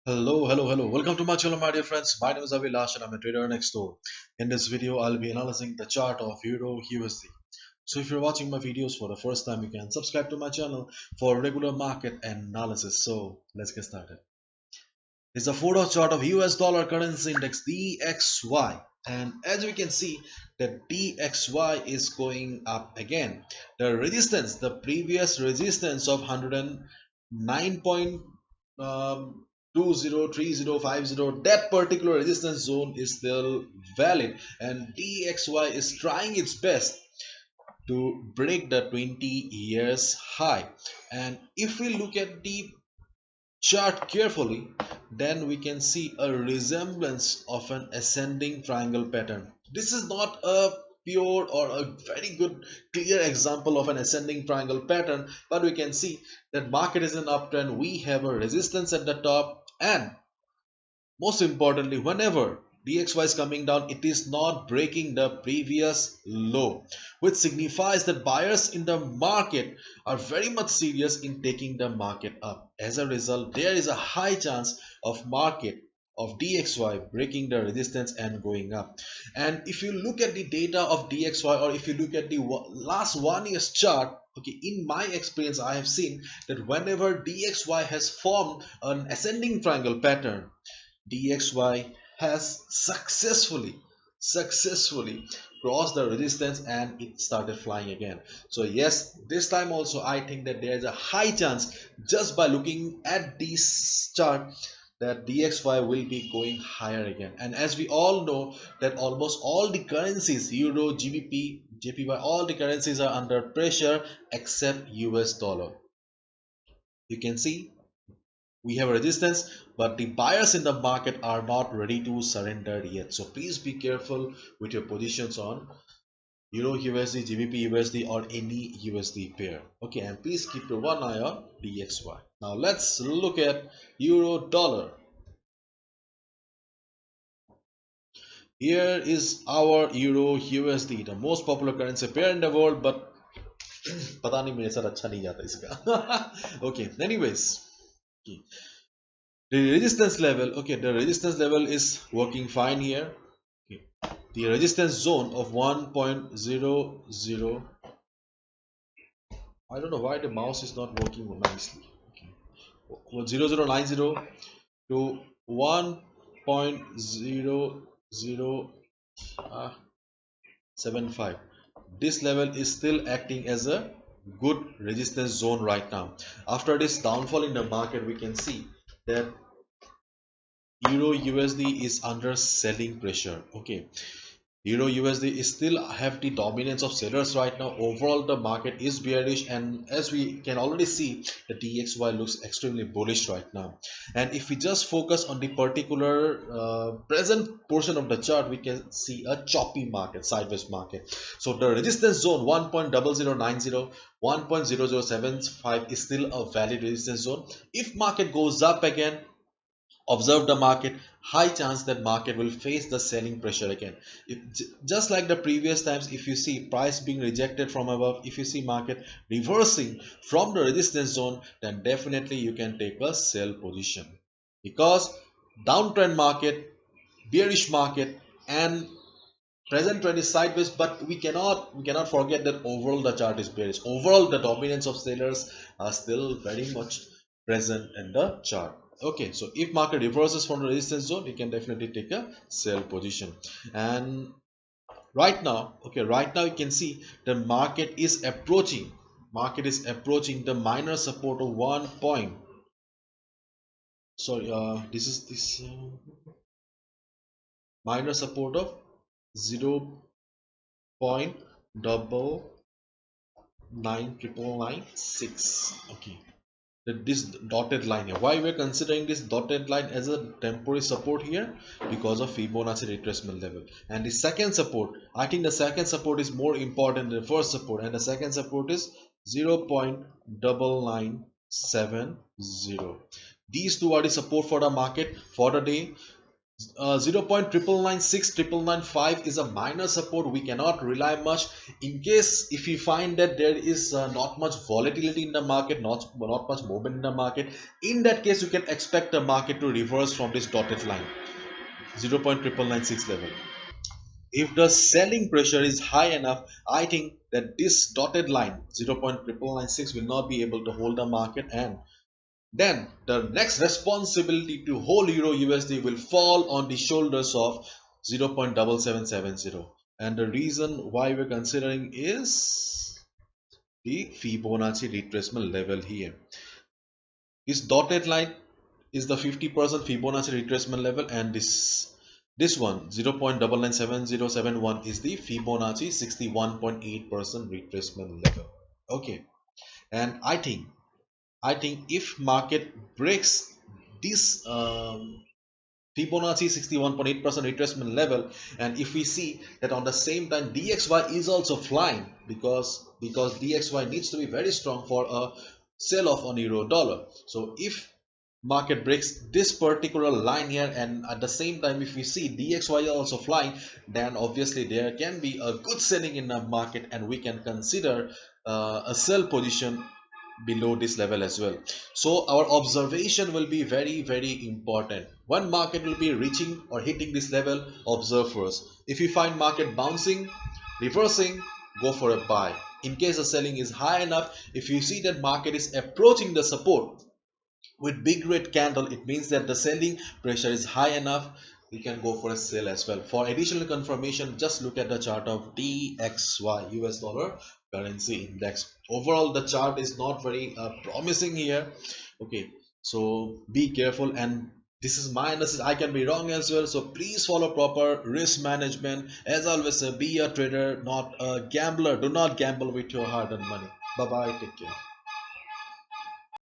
Hello. Welcome to my channel, my dear friends. My name is Avilash and I'm a trader next door. In this video, I'll be analyzing the chart of Euro USD. So if you're watching my videos for the first time, you can subscribe to my channel for regular market analysis. So let's get started. It's a 4-hour chart of US dollar currency index DXY. And as we can see, the DXY is going up again. The resistance, the previous resistance of 109.203050, that particular resistance zone is still valid, and DXY is trying its best to break the 20 years high. And if we look at the chart carefully, then we can see a resemblance of an ascending triangle pattern. This is not a pure or a very good clear example of an ascending triangle pattern, but we can see that market is an uptrend. We have a resistance at the top, and most importantly, whenever DXY is coming down, it is not breaking the previous low, which signifies that buyers in the market are very much serious in taking the market up. As a result, there is a high chance of market of DXY breaking the resistance and going up. And if you look at the data of DXY, or if you look at the last 1 year's chart, okay, in my experience, I have seen that whenever DXY has formed an ascending triangle pattern, DXY has successfully crossed the resistance and it started flying again. So yes, this time also I think that there is a high chance, just by looking at this chart, that DXY will be going higher again. And as we all know that almost all the currencies, Euro, GBP, JPY, all the currencies are under pressure except US dollar. You can see we have a resistance, but the buyers in the market are not ready to surrender yet. So please be careful with your positions on Euro USD, GBP USD, or any USD pair. Okay, and please keep your one eye on DXY. Now let's look at Euro dollar. Here is our Euro USD, the most popular currency pair in the world, but पता नहीं मेरे साथ अच्छा नहीं जाता इसका. Okay, anyways, okay. The resistance level, okay, the resistance level is working fine here. Okay. The resistance zone of 1.00, I don't know why the mouse is not working nicely. Okay. 0090 to 1.0075. This level is still acting as a good resistance zone right now. After this downfall in the market, we can see that Euro USD is under selling pressure. Okay, Euro USD is still have the dominance of sellers right now. Overall, the market is bearish, and as we can already see, the DXY looks extremely bullish right now. And if we just focus on the particular present portion of the chart, we can see a choppy market, sideways market. So the resistance zone 1.0090, 1.0075 is still a valid resistance zone. If market goes up again, observe the market, high chance that market will face the selling pressure again. If, just like the previous times, if you see price being rejected from above, if you see market reversing from the resistance zone, then definitely you can take a sell position, because downtrend market, bearish market, and present trend is sideways, but we cannot forget that overall the chart is bearish. Overall, the dominance of sellers are still very much present in the chart. Okay, so if market reverses from the resistance zone, you can definitely take a sell position. And right now, okay, right now you can see the market is approaching the minor support of 1 point. Sorry, this is this minor support of 0.99996. Okay, this dotted line here, why we're considering this dotted line as a temporary support here? Because of Fibonacci retracement level. And the second support, I think the second support is more important than the first support, and the second support is 0.9970. These two are the support for the market for the day. 0.996 is a minor support. We cannot rely much. In case if we find that there is not much volatility in the market, not much movement in the market, in that case you can expect the market to reverse from this dotted line 0.996 level. If the selling pressure is high enough, I think that this dotted line 0.996 will not be able to hold the market, and then the next responsibility to hold Euro USD will fall on the shoulders of 0.7770. And the reason why we're considering is the Fibonacci retracement level here. This dotted line is the 50% Fibonacci retracement level, and this one 0.997071 is the Fibonacci 61.8% retracement level. Okay, and I think if market breaks this Fibonacci 61.8% retracement level, and if we see that on the same time DXY is also flying, because DXY needs to be very strong for a sell off on euro dollar. So if market breaks this particular line here, and at the same time if we see DXY also flying, then obviously there can be a good selling in the market, and we can consider a sell position below this level as well. So our observation will be very important. When market will be reaching or hitting this level, observe first. If you find market bouncing, reversing, go for a buy. In case the selling is high enough, if you see that market is approaching the support with big red candle, it means that the selling pressure is high enough. You can go for a sell as well. For additional confirmation, just look at the chart of DXY, US dollar currency index. Overall the chart is not very promising here. Okay, so be careful, and this is my analysis. I can be wrong as well, so please follow proper risk management. As always, be a trader, not a gambler. Do not gamble with your hard-earned money. Bye bye, take care.